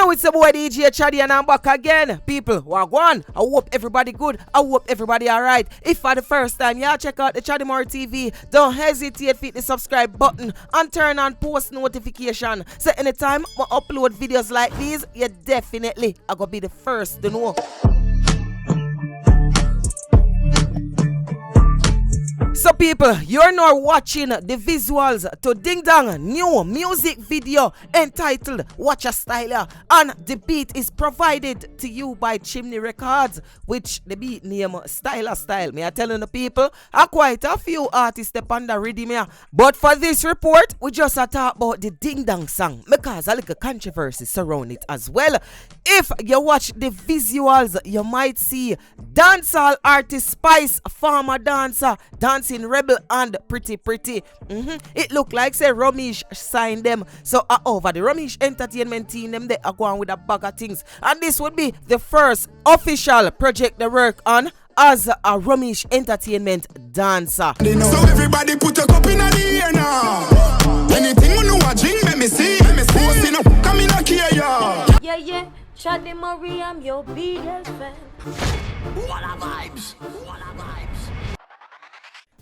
Yo, it's the boy DJ Chaddy and I'm back again. People, wagwan. I hope everybody good. I hope everybody alright. If for the first time y'all check out the Chaddy More TV, don't hesitate to hit the subscribe button and turn on post notification. So anytime I upload videos like these, you definitely are gonna be the first to know. So people, you're now watching the visuals to Ding Dong new music video entitled Watch a Style, and the beat is provided to you by Chimney Records, which the beat name Style. Me I telling the people, quite a few artists step on the rhythm here. But for this report, we just talk about the Ding Dong song because a little controversy surround it as well. If you watch the visuals, you might see dancehall artist Spice, former dancer, dancing Rebel and Pretty. It look like say Romiech signed them. So over the Romiech entertainment team, them they are going with a bag of things. And this would be the first official project they work on as a Romiech entertainment dancer. So everybody put a cup in the air now. Anything you know a drink, let me see. Posting up, come in here, Yeah. Chaddy Marie, I'm your biggest fan. What a vibes.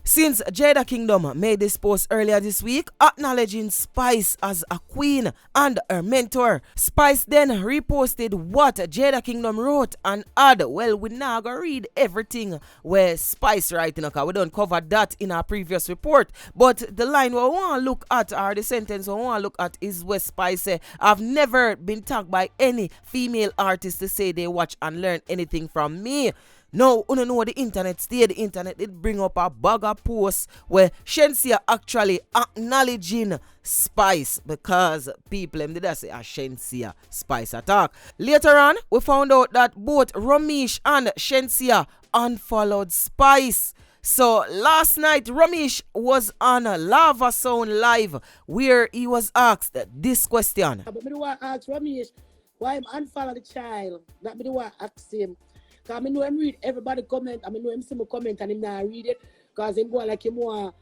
Since Jada Kingdom made this post earlier this week, acknowledging Spice as a queen and her mentor, Spice then reposted what Jada Kingdom wrote and add, well, we now gonna read everything where Spice writing, okay? We don't cover that in our previous report, but the line we want to look at, or the sentence we want to look at, is where Spice say, I've never been tagged by any female artist to say they watch and learn anything from me. Now, you know the internet stay. The internet did bring up a bag of posts where Shenseea actually acknowledging Spice because people them did say a Shenseea Spice attack. Later on, we found out that both Romiech and Shenseea unfollowed Spice. So last night, Romiech was on Lava Sound Live where he was asked this question. But me do want to ask Romiech why him unfollow the child. That me do want to ask him. Because I know him read everybody comment, I know him see my comment and him not read it. Because him go like him don't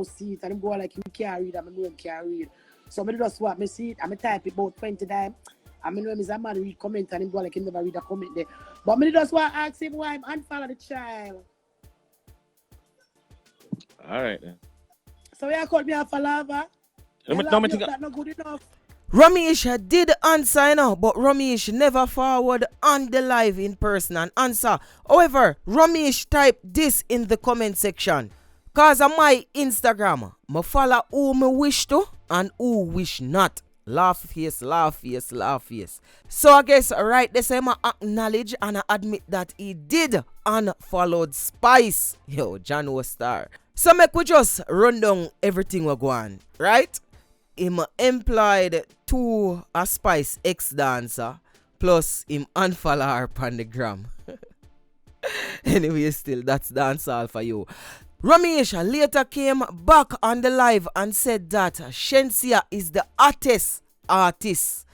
see it and him go like him can't read and I know him can't read. So I just want me see it and I type it about 20 times. I know him is a man read comment and him go like him never read a comment there. But I just want to ask him why him unfollow the child. Alright then. So you called me a lava? That's not good enough. Romiech did answer now, but Romiech never forward on the live in person and answer. However, Romiech typed this in the comment section. Cause on my Instagram, I follow who me wish to and who wish not. Laugh face. So I guess right this time I acknowledge and I admit that he did unfollowed Spice. Yo, John was star. So make we just run down everything we're going, right? Him employed to a Spice ex-dancer, plus him unfollow her on the gram. Anyway, still, that's dancehall for you. Romiech later came back on the live and said that Shenseea is the hottest artist.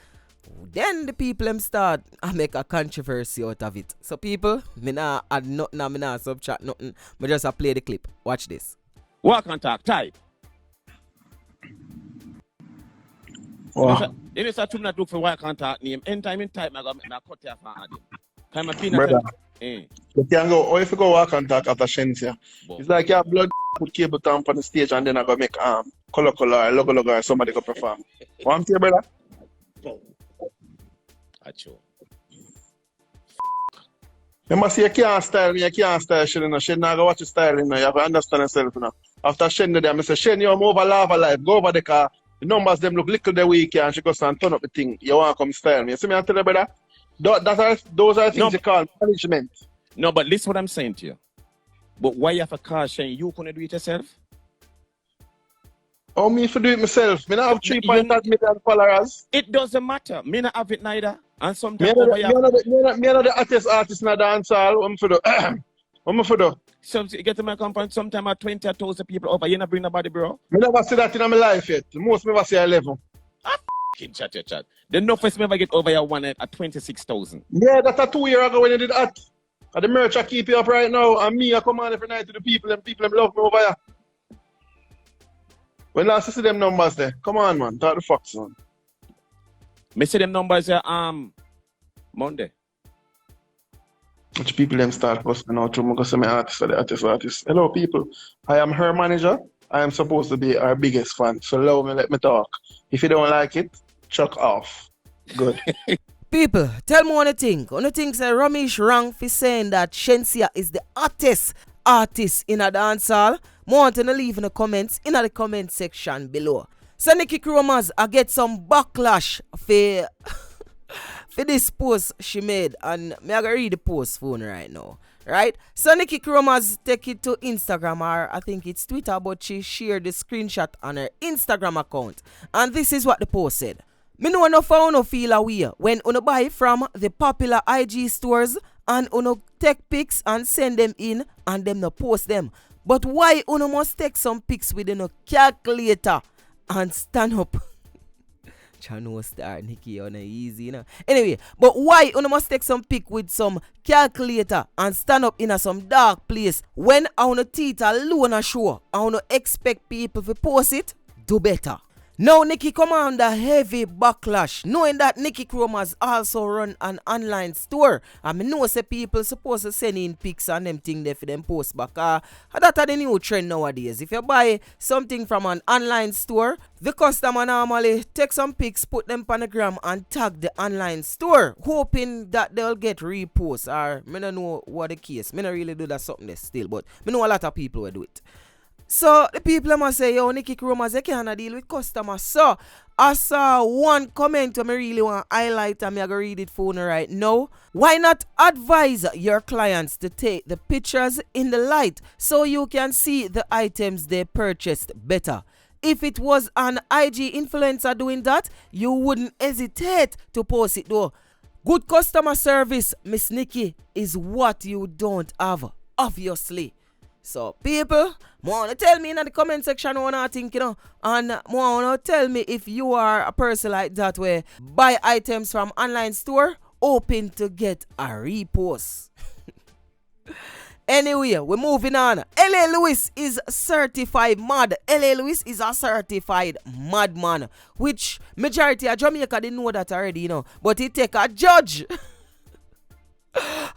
Then the people them start make a controversy out of it. So people, me nah add nothing, me nah subtract nothing. Me just play the clip. Watch this. Walk and talk, type. Wow. Then it's a two not look for work and talk name. Anytime in type, I got cut here for him. Time I Brother, you can go, or if you go walk and talk after Shenseea, it's like you have blood put cable down on the stage and then I go make color or logo or somebody go perform. What I'm saying, brother? Acho. You must see you can't style me, you can't style Shen, you know. Shen now go watch your style, you know. You have to understand yourself, you know. After Shen there, I say, Shen, you're over lava life, go over the car. The numbers them look little the week and she goes and turn up the thing. You want to come style me. You see me I tell you, brother? Those are things you call management. No, but listen what I'm saying to you. But why you have a car Shane? You couldn't do it yourself? Oh, me if I do it myself. Me not have 3.8 million followers. It doesn't matter. Me not have it neither. And sometimes Me not the hottest artist in the dancehall. What am I do? What am I do? So you get to my company sometime at 20,000 people over. You not bring nobody, bro. I never see that in my life yet. Most never see 11. Chat. The no first ever get over your one at 26,000. Yeah, that's a 2 year ago when you did that. And the merch I keep you up right now. And me, I come on every night to the people and people them love me over here. When last you see them numbers there? Come on, man. Talk the facts, man. Me see them numbers Monday. Which people them start posting out to me because I'm an artist. Hello, people. I am her manager. I am supposed to be our biggest fan. So let me talk. If you don't like it, chuck off. Good. People, tell me what you think. What you think say Romiech wrong for saying that Shenseea is the hottest artist in a dancehall? More want to leave in the comments in the comment section below. So Nikki Chromaz, I get some backlash for for this post she made, and me I go read the post phone right now. Right? So Nikki Chromaz take it to Instagram, or I think it's Twitter, but she shared the screenshot on her Instagram account. And this is what the post said. Me know enough for uno feel away when uno buy from the popular IG stores and uno take pics and send them in and them no post them. But why uno must take some pics with no calculator and stand up? Chano star Nikki on easy, you know. Anyway, but why uno must take some pic with some calculator and stand up in a some dark place when uno teeth alone a show and uno expect people to post it? Do better. Now Nikki come under heavy backlash, knowing that Nikki Chromaz also run an online store. And me know say people supposed to send in pics and them thing there for them post back. That's the new trend nowadays. If you buy something from an online store, the customer normally take some pics, put them on the gram and tag the online store, hoping that they'll get reposts. Or me don't know what the case. Me don't really do that something there still, but me know a lot of people will do it. So the people must say, yo, Nikki Chromaz, you can't deal with customers. So I saw one comment I really want to highlight, and I'm going to read it for you right now. Why not advise your clients to take the pictures in the light so you can see the items they purchased better? If it was an IG influencer doing that, you wouldn't hesitate to post it though. Good customer service, Miss Nikki, is what you don't have, obviously. So people, want to tell me in the comment section what I think, you know, and want to tell me if you are a person like that where buy items from online store, hoping to get a repost. Anyway, we're moving on. L.A. Lewis is certified mad. L.A. Lewis is a certified madman, which majority of Jamaica didn't know that already, you know, but he take a judge.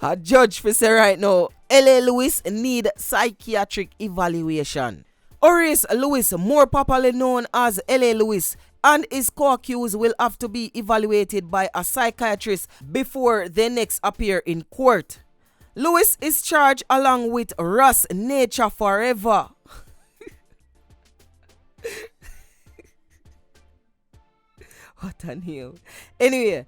A judge for say right now, L.A. Lewis need psychiatric evaluation. Horace Lewis, more popularly known as L.A. Lewis, and his co-accused will have to be evaluated by a psychiatrist before they next appear in court. Lewis is charged along with Ross Nature Forever. What a name. Anyway,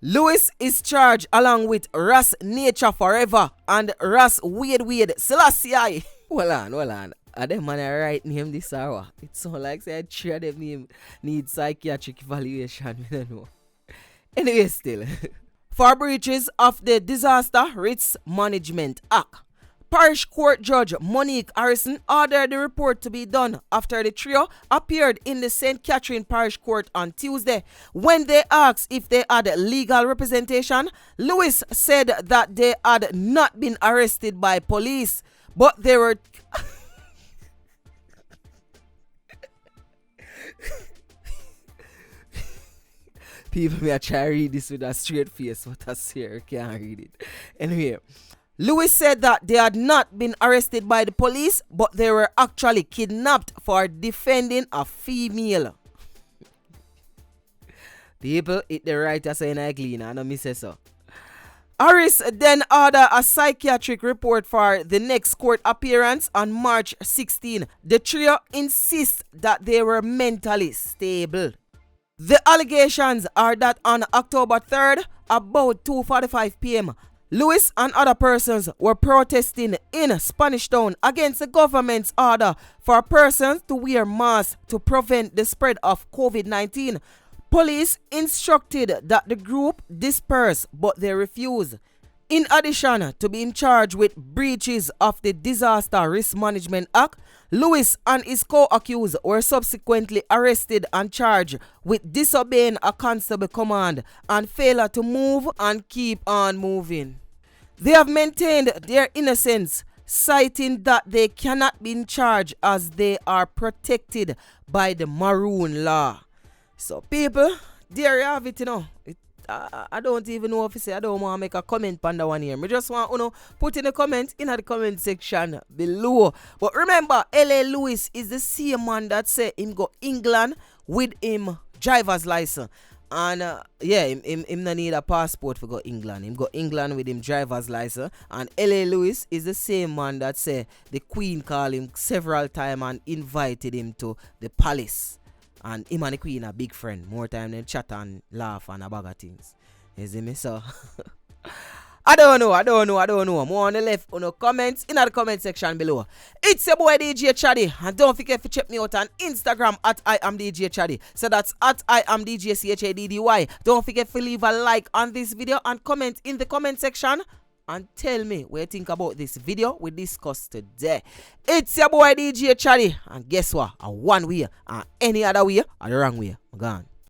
Lewis is charged along with Ross Nature Forever and Ross Wade Selassie. Hold on. Are them man a right name this hour? It sounds like say three of them name need psychiatric evaluation. I don't know. Anyway, still. For breaches of the Disaster Risk Management Act, Parish Court Judge Monique Harrison ordered the report to be done after the trio appeared in the St. Catherine Parish Court on Tuesday. When they asked if they had legal representation, Lewis said that they had not been arrested by police, but they were... People may try to read this with a straight face, but I swear I can't read it. Anyway, Lewis said that they had not been arrested by the police, but they were actually kidnapped for defending a female. People, it the writer saying I clean, I know me say so. Harris then ordered a psychiatric report for the next court appearance on March 16. The trio insists that they were mentally stable. The allegations are that on October 3rd, about 2:45 p.m., Lewis and other persons were protesting in Spanish Town against the government's order for persons to wear masks to prevent the spread of COVID-19. Police instructed that the group disperse, but they refused. In addition to being charged with breaches of the Disaster Risk Management Act, Lewis and his co-accused were subsequently arrested and charged with disobeying a constable command and failure to move and keep on moving. They have maintained their innocence. citing that they cannot be in charge as they are protected by the Maroon law. So people, there you have it, you know. I don't even know if you say I don't want to make a comment on that one here. I just want to put in a comment in the comment section below. But remember, L.A. Lewis is the same man that say him go England with him driver's license. And him no need a passport for go England. Him go England with him driver's license. And L.A. Lewis is the same man that say the Queen called him several times and invited him to the palace. And him and the Queen are big friend. More time than chat and laugh and a bag of things. You see me? So I don't know. More on the left on the comments in the comment section below. It's your boy DJ Chaddy. And don't forget to check me out on Instagram at I am DJ Chaddy. So that's at I am DJ CHADDY. Don't forget to leave a like on this video and comment in the comment section. And tell me what you think about this video we discussed today. It's your boy DJ Chaddy. And guess what? A one way and any other way are the wrong way. Gone.